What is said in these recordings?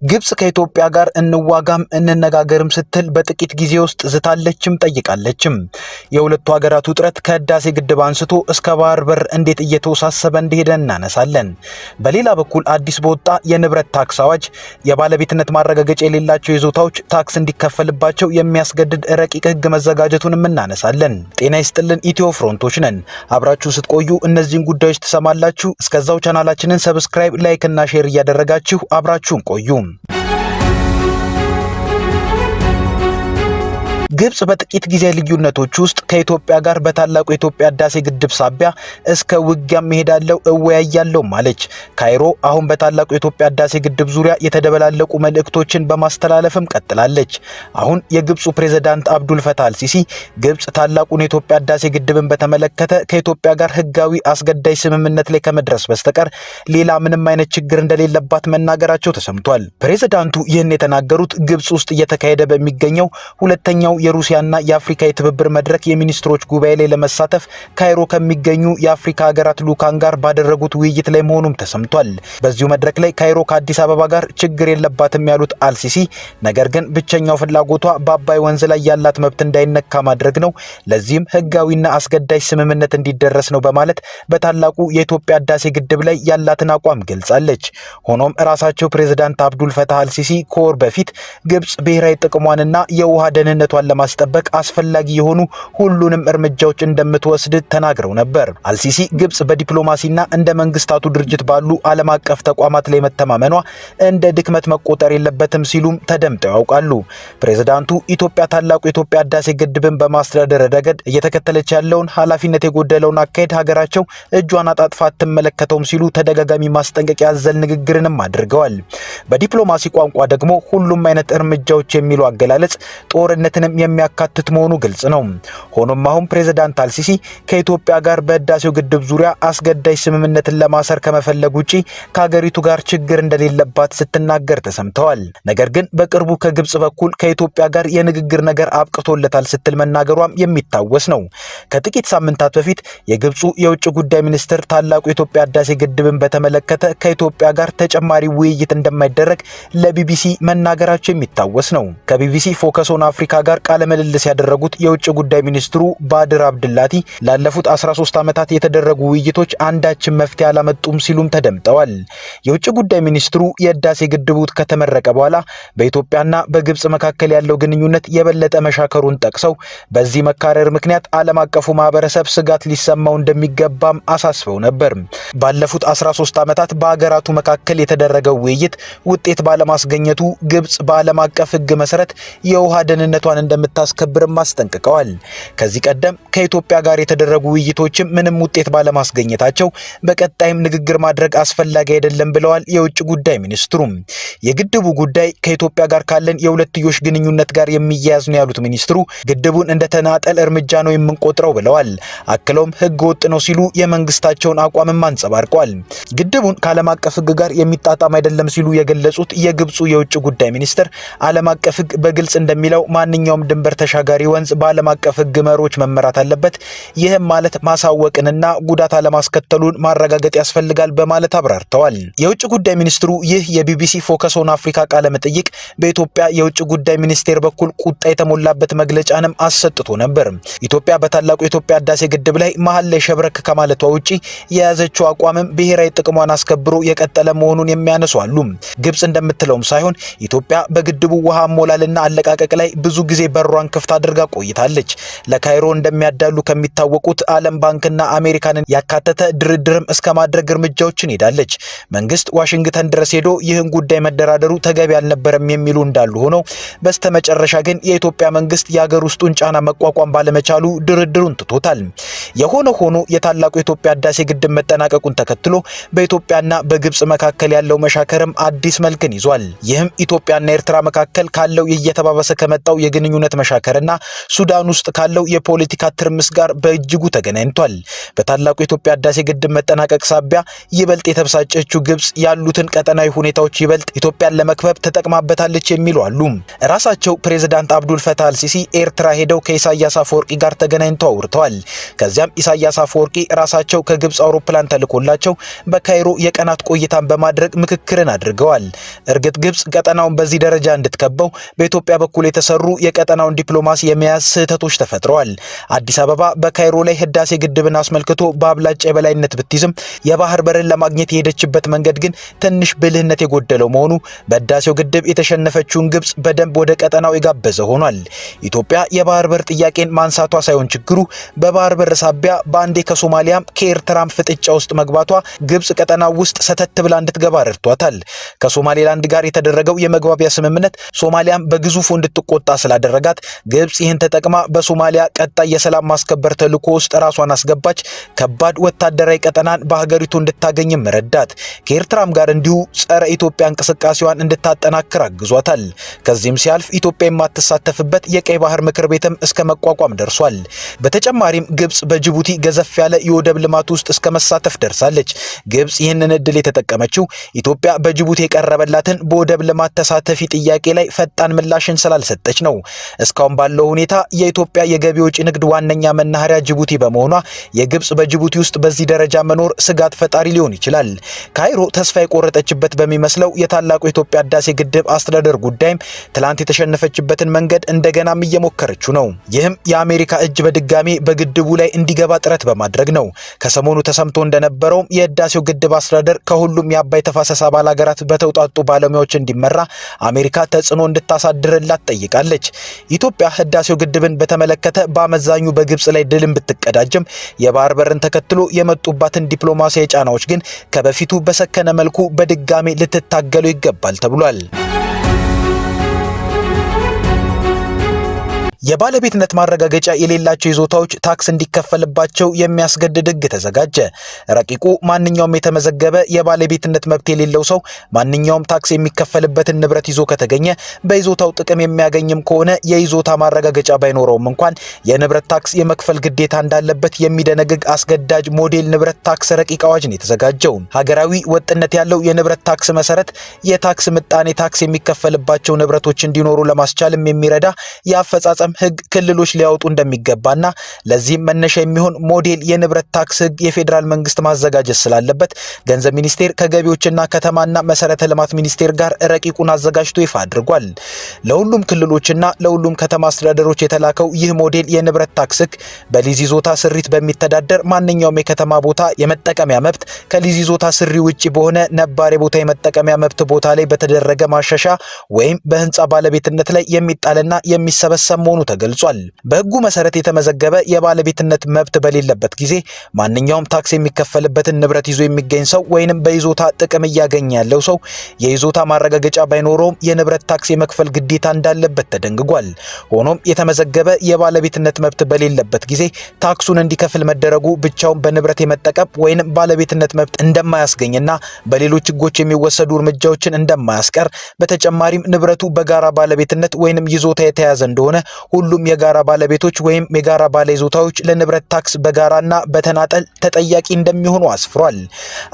ግብጽ ከኢትዮጵያ ጋር እንዋጋም እንነጋገርም ስትል በጥቂት ጊዜ ውስጥ ዝታለችም ጠይቃለችም። የሁለቱ ሀገራት ውጥረት ከህዳሴ ግድብ አንስቶ እስከ ባህር በር እንዴት እየተወሳሰበ እንደሄደ እናነሳለን። በሌላ በኩል አዲስ በወጣ የንብረት ታክስ አዋጅ የባለቤትነት ማረጋገጫ የሌላቸው ይዞታዎች ታክስ እንዲከፈልባቸው የሚያስገድድ ረቂቅ ህግ መዘጋጀቱንም እናነሳለን። ጤና ይስጥልን፣ ኢትዮ ፍሮንቶች ነን። አብራችሁ ስትቆዩ እነዚህን ጉዳዮች ትሰማላችሁ። እስከዛው ቻናላችንን ሰብስክራይብ፣ ላይክ እና ሼር እያደረጋችሁ አብራችሁን ቆዩ። ግብጽ በጥቂት ጊዜ ልዩነቶች ውስጥ ከኢትዮጵያ ጋር በታላቁ የኢትዮጵያ ህዳሴ ግድብ ሳቢያ እስከ ውጊያ መሄዳለው እወያያለው ማለች። ካይሮ አሁን በታላቁ የኢትዮጵያ ህዳሴ ግድብ ዙሪያ የተደበላለቁ መልእክቶችን በማስተላለፍም ቀጥላለች። አሁን የግብጹ ፕሬዝዳንት አብዱል ፈታህ አልሲሲ ግብጽ ታላቁን የኢትዮጵያ ህዳሴ ግድብን በተመለከተ ከኢትዮጵያ ጋር ህጋዊ አስገዳጅ ስምምነት ላይ ከመድረስ በስተቀር ሌላ ምንም አይነት ችግር እንደሌለባት መናገራቸው ተሰምቷል። ፕሬዝዳንቱ ይህን የተናገሩት ግብጽ ውስጥ እየተካሄደ በሚገኘው ሁለተኛው የሩሲያና የአፍሪካ የትብብር መድረክ የሚኒስትሮች ጉባኤ ላይ ለመሳተፍ ካይሮ ከሚገኙ የአፍሪካ ሀገራት ልኡካን ጋር ባደረጉት ውይይት ላይ መሆኑም ተሰምቷል። በዚሁ መድረክ ላይ ካይሮ ከአዲስ አበባ ጋር ችግር የለባትም ያሉት አልሲሲ ነገር ግን ብቸኛው ፍላጎቷ በአባይ ወንዝ ላይ ያላት መብት እንዳይነካ ማድረግ ነው፣ ለዚህም ህጋዊና አስገዳጅ ስምምነት እንዲደረስ ነው በማለት በታላቁ የኢትዮጵያ ህዳሴ ግድብ ላይ ያላትን አቋም ገልጻለች። ሆኖም ራሳቸው ፕሬዝዳንት አብዱል ፈታህ አልሲሲ ከወር በፊት ግብጽ ብሔራዊ ጥቅሟንና የውሃ ደህንነቷን ለማስጠበቅ አስፈላጊ የሆኑ ሁሉንም እርምጃዎች እንደምትወስድ ተናግረው ነበር። አልሲሲ ግብጽ በዲፕሎማሲና እንደ መንግስታቱ ድርጅት ባሉ ዓለም አቀፍ ተቋማት ላይ መተማመኗ እንደ ድክመት መቆጠር የለበትም ሲሉም ተደምጠው ያውቃሉ። ፕሬዝዳንቱ ኢትዮጵያ ታላቁ የኢትዮጵያ ህዳሴ ግድብን በማስተዳደር ረገድ እየተከተለች ያለውን ኃላፊነት የጎደለውን አካሄድ ሀገራቸው እጇን አጣጥፋ አትመለከተውም ሲሉ ተደጋጋሚ ማስጠንቀቂያ ያዘል ንግግርንም አድርገዋል። በዲፕሎማሲ ቋንቋ ደግሞ ሁሉም አይነት እርምጃዎች የሚሉ አገላለጽ ጦርነትንም የሚያካትት መሆኑ ግልጽ ነው። ሆኖም አሁን ፕሬዝዳንት አልሲሲ ከኢትዮጵያ ጋር በህዳሴው ግድብ ዙሪያ አስገዳጅ ስምምነትን ለማሰር ከመፈለግ ውጪ ከሀገሪቱ ጋር ችግር እንደሌለባት ስትናገር ተሰምተዋል። ነገር ግን በቅርቡ ከግብጽ በኩል ከኢትዮጵያ ጋር የንግግር ነገር አብቅቶለታል ስትል መናገሯም የሚታወስ ነው። ከጥቂት ሳምንታት በፊት የግብጹ የውጭ ጉዳይ ሚኒስትር ታላቁ የኢትዮጵያ ህዳሴ ግድብን በተመለከተ ከኢትዮጵያ ጋር ተጨማሪ ውይይት እንደማይደረግ ለቢቢሲ መናገራቸው የሚታወስ ነው። ከቢቢሲ ፎከስ ኦን አፍሪካ ጋር ቃለ ምልልስ ያደረጉት የውጭ ጉዳይ ሚኒስትሩ ባድር አብድላቲ ላለፉት 13 ዓመታት የተደረጉ ውይይቶች አንዳችን መፍትሄ አላመጡም ሲሉም ተደምጠዋል። የውጭ ጉዳይ ሚኒስትሩ የህዳሴ ግድቡ ከተመረቀ በኋላ በኢትዮጵያና በግብጽ መካከል ያለው ግንኙነት የበለጠ መሻከሩን ጠቅሰው በዚህ መካረር ምክንያት ዓለም አቀፉ ማህበረሰብ ስጋት ሊሰማው እንደሚገባም አሳስበው ነበር። ባለፉት 13 ዓመታት በሀገራቱ መካከል የተደረገው ውይይት ውጤት ባለማስገኘቱ ግብጽ በዓለም አቀፍ ህግ መሰረት የውሃ ደህንነቷን እንደምታስከብርም አስጠንቅቀዋል። ከዚህ ቀደም ከኢትዮጵያ ጋር የተደረጉ ውይይቶችም ምንም ውጤት ባለማስገኘታቸው በቀጣይም ንግግር ማድረግ አስፈላጊ አይደለም ብለዋል የውጭ ጉዳይ ሚኒስትሩ። የግድቡ ጉዳይ ከኢትዮጵያ ጋር ካለን የሁለትዮሽ ግንኙነት ጋር የሚያያዝ ነው ያሉት ሚኒስትሩ ግድቡን እንደተናጠል እርምጃ ነው የምንቆጥረው ብለዋል። አክለውም ህግ ወጥ ነው ሲሉ የመንግስታቸውን አቋምም አንጸባርቀዋል። ግድቡን ከዓለም አቀፍ ህግ ጋር የሚጣጣም አይደለም ሲሉ የገለጹት የግብጹ የውጭ ጉዳይ ሚኒስትር ዓለም አቀፍ ህግ በግልጽ እንደሚለው ማንኛውም ድንበር ተሻጋሪ ወንዝ በዓለም አቀፍ ህግ መሮች መመራት አለበት። ይህም ማለት ማሳወቅንና ጉዳት አለማስከተሉን ማረጋገጥ ያስፈልጋል በማለት አብራርተዋል። የውጭ ጉዳይ ሚኒስትሩ ይህ የቢቢሲ ፎከስ ኦን አፍሪካ ቃለ መጠይቅ በኢትዮጵያ የውጭ ጉዳይ ሚኒስቴር በኩል ቁጣ የተሞላበት መግለጫንም አሰጥቶ ነበር። ኢትዮጵያ በታላቁ የኢትዮጵያ ህዳሴ ግድብ ላይ መሀል ላይ ሸብረክ ከማለቷ ውጪ የያዘችው አቋምም ብሔራዊ ጥቅሟን አስከብሮ የቀጠለ መሆኑን የሚያነሱ አሉ። ግብጽ እንደምትለውም ሳይሆን ኢትዮጵያ በግድቡ ውሃ ሞላልና አለቃቀቅ ላይ ብዙ ጊዜ በሯን ክፍት አድርጋ ቆይታለች። ለካይሮ እንደሚያዳሉ ከሚታወቁት ዓለም ባንክና አሜሪካንን ያካተተ ድርድርም እስከ ማድረግ እርምጃዎችን ሄዳለች። መንግስት ዋሽንግተን ድረስ ሄዶ ይህን ጉዳይ መደራደሩ ተገቢ አልነበረም የሚሉ እንዳሉ ሆነው በስተመጨረሻ ግን የኢትዮጵያ መንግስት የሀገር ውስጡን ጫና መቋቋም ባለመቻሉ ድርድሩን ትቶታል። የሆነ ሆኖ የታላቁ የኢትዮጵያ ህዳሴ ግድብ መጠናቀቁን ተከትሎ በኢትዮጵያና በግብጽ መካከል ያለው መሻከርም አዲስ መልክን ይዟል። ይህም ኢትዮጵያና ኤርትራ መካከል ካለው እየተባባሰ ከመጣው የግንኙነት ግንኙነት መሻከርና ሱዳን ውስጥ ካለው የፖለቲካ ትርምስ ጋር በእጅጉ ተገናኝቷል። በታላቁ የኢትዮጵያ ህዳሴ ግድብ መጠናቀቅ ሳቢያ ይበልጥ የተበሳጨችው ግብጽ ያሉትን ቀጠናዊ ሁኔታዎች ይበልጥ ኢትዮጵያን ለመክበብ ተጠቅማበታለች የሚሉ አሉ። ራሳቸው ፕሬዝዳንት አብዱል ፈታህ አልሲሲ ኤርትራ ሄደው ከኢሳያስ አፈወርቂ ጋር ተገናኝተው አውርተዋል። ከዚያም ኢሳያስ አፈወርቂ ራሳቸው ከግብጽ አውሮፕላን ተልኮላቸው በካይሮ የቀናት ቆይታን በማድረግ ምክክርን አድርገዋል። እርግጥ ግብጽ ቀጠናውን በዚህ ደረጃ እንድትከበው በኢትዮጵያ በኩል የተሰሩ የቀጠናውን ዲፕሎማሲ የመያዝ ስህተቶች ተፈጥረዋል። አዲስ አበባ በካይሮ ላይ ህዳሴ ግድብን አስመልክቶ በአብላጫ የበላይነት ብትይዝም የባህር በርን ለማግኘት የሄደችበት መንገድ ግን ትንሽ ብልህነት የጎደለው መሆኑ በህዳሴው ግድብ የተሸነፈችውን ግብጽ በደንብ ወደ ቀጠናው የጋበዘ ሆኗል። ኢትዮጵያ የባህር በር ጥያቄን ማንሳቷ ሳይሆን ችግሩ በባህር በር ሳቢያ በአንዴ ከሶማሊያም ከኤርትራም ፍጥጫ ውስጥ መግባቷ ግብጽ ቀጠናው ውስጥ ሰተት ብላ እንድትገባ ረድቷታል። ከሶማሌላንድ ጋር የተደረገው የመግባቢያ ስምምነት ሶማሊያም በግዙፉ እንድትቆጣ ስላደረጋት ግብጽ ይህን ተጠቅማ በሶማሊያ ቀጣይ የሰላም ማስከበር ተልዕኮ ውስጥ ራሷን አስገባች። ከባድ ወታደራዊ ቀጠናን በሀገሪቱ እንድታገኝም ረዳት። ከኤርትራም ጋር እንዲሁ ጸረ ኢትዮጵያ እንቅስቃሴዋን እንድታጠናክር አግዟታል። ከዚህም ሲያልፍ ኢትዮጵያ የማትሳተፍበት የቀይ ባህር ምክር ቤትም እስከ መቋቋም ደርሷል። በተጨማሪም ግብጽ በጅቡቲ ገዘፍ ያለ የወደብ ልማት ውስጥ እስከ መሳተፍ ደርሳለች። ግብጽ ይህንን እድል የተጠቀመችው ኢትዮጵያ በጅቡቲ የቀረበላትን በወደብ ልማት ተሳተፊ ጥያቄ ላይ ፈጣን ምላሽን ስላልሰጠች ነው። እስካሁን ባለው ሁኔታ የኢትዮጵያ የገቢ ወጪ ንግድ ዋነኛ መናኸሪያ ጅቡቲ በመሆኗ የግብጽ በጅቡቲ ውስጥ በዚህ ደረጃ መኖር ስጋት ፈጣሪ ሊሆን ይችላል። ካይሮ ተስፋ የቆረጠችበት በሚመስለው የታላቁ የኢትዮጵያ ህዳሴ ግድብ አስተዳደር ጉዳይም ትላንት የተሸነፈችበትን መንገድ እንደገናም እየሞከረችው ነው። ይህም የአሜሪካ እጅ በድጋሚ በግድቡ ላይ እንዲገባ ጥረት በማድረግ ነው። ከሰሞኑ ተሰምቶ እንደነበረውም የህዳሴው ግድብ አስተዳደር ከሁሉም የአባይ ተፋሰስ አባል ሀገራት በተውጣጡ ባለሙያዎች እንዲመራ አሜሪካ ተጽዕኖ እንድታሳድርላት ጠይቃለች። ኢትዮጵያ ህዳሴው ግድብን በተመለከተ በአመዛኙ በግብጽ ላይ ድልን ብትቀዳጅም የባህር በርን ተከትሎ የመጡባትን ዲፕሎማሲያዊ ጫናዎች ግን ከበፊቱ በሰከነ መልኩ በድጋሚ ልትታገሉ ይገባል ተብሏል። የባለቤትነት ማረጋገጫ የሌላቸው ይዞታዎች ታክስ እንዲከፈልባቸው የሚያስገድድ ህግ ተዘጋጀ። ረቂቁ ማንኛውም የተመዘገበ የባለቤትነት መብት የሌለው ሰው ማንኛውም ታክስ የሚከፈልበትን ንብረት ይዞ ከተገኘ በይዞታው ጥቅም የሚያገኝም ከሆነ የይዞታ ማረጋገጫ ባይኖረውም እንኳን የንብረት ታክስ የመክፈል ግዴታ እንዳለበት የሚደነግግ አስገዳጅ ሞዴል ንብረት ታክስ ረቂቅ አዋጅ ነው የተዘጋጀው። ሀገራዊ ወጥነት ያለው የንብረት ታክስ መሰረት የታክስ ምጣኔ ታክስ የሚከፈልባቸው ንብረቶች እንዲኖሩ ለማስቻልም የሚረዳ የአፈጻጸም ህግ ክልሎች ሊያወጡ እንደሚገባና ለዚህም መነሻ የሚሆን ሞዴል የንብረት ታክስ ህግ የፌዴራል መንግስት ማዘጋጀት ስላለበት ገንዘብ ሚኒስቴር ከገቢዎችና ከተማና መሰረተ ልማት ሚኒስቴር ጋር ረቂቁን አዘጋጅቶ ይፋ አድርጓል። ለሁሉም ክልሎችና ለሁሉም ከተማ አስተዳደሮች የተላከው ይህ ሞዴል የንብረት ታክስ ህግ በሊዝ ይዞታ ስሪት በሚተዳደር ማንኛውም የከተማ ቦታ የመጠቀሚያ መብት ከሊዝ ይዞታ ስሪ ውጪ በሆነ ነባር የቦታ የመጠቀሚያ መብት ቦታ ላይ በተደረገ ማሻሻ ወይም በህንፃ ባለቤትነት ላይ የሚጣልና የሚሰበሰብ መሆኑ ተገልጿል። በህጉ መሰረት የተመዘገበ የባለቤትነት መብት በሌለበት ጊዜ ማንኛውም ታክስ የሚከፈልበትን ንብረት ይዞ የሚገኝ ሰው ወይንም በይዞታ ጥቅም እያገኘ ያለው ሰው የይዞታ ማረጋገጫ ባይኖረውም የንብረት ታክስ የመክፈል ግዴታ እንዳለበት ተደንግጓል። ሆኖም የተመዘገበ የባለቤትነት መብት በሌለበት ጊዜ ታክሱን እንዲከፍል መደረጉ ብቻውን በንብረት የመጠቀም ወይንም ባለቤትነት መብት እንደማያስገኝና በሌሎች ህጎች የሚወሰዱ እርምጃዎችን እንደማያስቀር፣ በተጨማሪም ንብረቱ በጋራ ባለቤትነት ወይንም ይዞታ የተያዘ እንደሆነ ሁሉም የጋራ ባለቤቶች ወይም የጋራ ባለይዞታዎች ለንብረት ታክስ በጋራና በተናጠል ተጠያቂ እንደሚሆኑ አስፍሯል።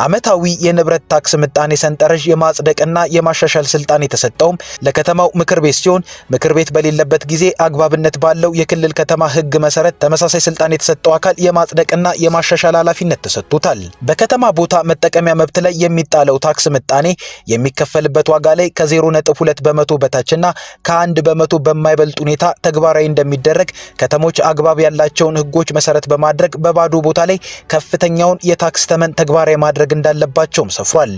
ዓመታዊ የንብረት ታክስ ምጣኔ ሰንጠረዥ የማጽደቅና የማሻሻል ስልጣን የተሰጠውም ለከተማው ምክር ቤት ሲሆን ምክር ቤት በሌለበት ጊዜ አግባብነት ባለው የክልል ከተማ ህግ መሰረት ተመሳሳይ ስልጣን የተሰጠው አካል የማጽደቅና የማሻሻል ኃላፊነት ተሰጥቶታል። በከተማ ቦታ መጠቀሚያ መብት ላይ የሚጣለው ታክስ ምጣኔ የሚከፈልበት ዋጋ ላይ ከ0.2 በመቶ በታችና ከ1 በመቶ በማይበልጥ ሁኔታ ተግባራዊ እንደሚደረግ ከተሞች አግባብ ያላቸውን ህጎች መሰረት በማድረግ በባዶ ቦታ ላይ ከፍተኛውን የታክስ ተመን ተግባራዊ ማድረግ እንዳለባቸውም ሰፍሯል።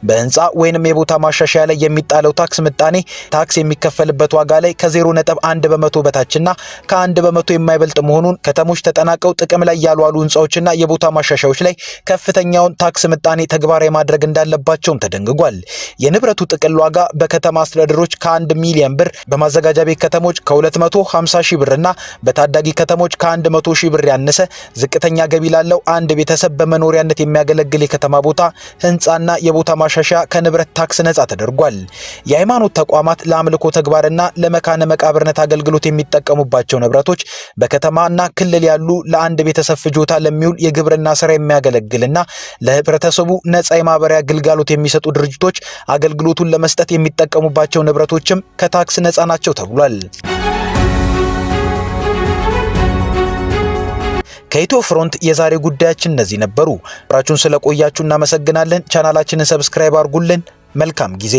በህንፃ ወይንም የቦታ ማሻሻያ ላይ የሚጣለው ታክስ ምጣኔ ታክስ የሚከፈልበት ዋጋ ላይ ከ0.1 በመቶ በታችና ከ1 በመቶ የማይበልጥ መሆኑን ከተሞች ተጠናቀው ጥቅም ላይ ያልዋሉ ህንፃዎችና የቦታ ማሻሻያዎች ላይ ከፍተኛውን ታክስ ምጣኔ ተግባራዊ ማድረግ እንዳለባቸውም ተደንግጓል። የንብረቱ ጥቅል ዋጋ በከተማ አስተዳደሮች ከ1 ሚሊዮን ብር በማዘጋጃ ቤት ከተሞች ከ250 150 ሺህ ብርና በታዳጊ ከተሞች ከ100 ሺህ ብር ያነሰ ዝቅተኛ ገቢ ላለው አንድ ቤተሰብ በመኖሪያነት የሚያገለግል የከተማ ቦታ ህንጻና የቦታ ማሻሻያ ከንብረት ታክስ ነጻ ተደርጓል። የሃይማኖት ተቋማት ለአምልኮ ተግባርና ለመካነ መቃብርነት አገልግሎት የሚጠቀሙባቸው ንብረቶች በከተማና ክልል ያሉ ለአንድ ቤተሰብ ፍጆታ ለሚውል የግብርና ስራ የሚያገለግልና ለህብረተሰቡ ነጻ የማህበራዊ አገልግሎት የሚሰጡ ድርጅቶች አገልግሎቱን ለመስጠት የሚጠቀሙባቸው ንብረቶችም ከታክስ ነጻ ናቸው ተብሏል። ከኢትዮ ፍሮንት የዛሬ ጉዳያችን እነዚህ ነበሩ። አብራችሁን ስለቆያችሁ እናመሰግናለን። ቻናላችንን ሰብስክራይብ አድርጉልን። መልካም ጊዜ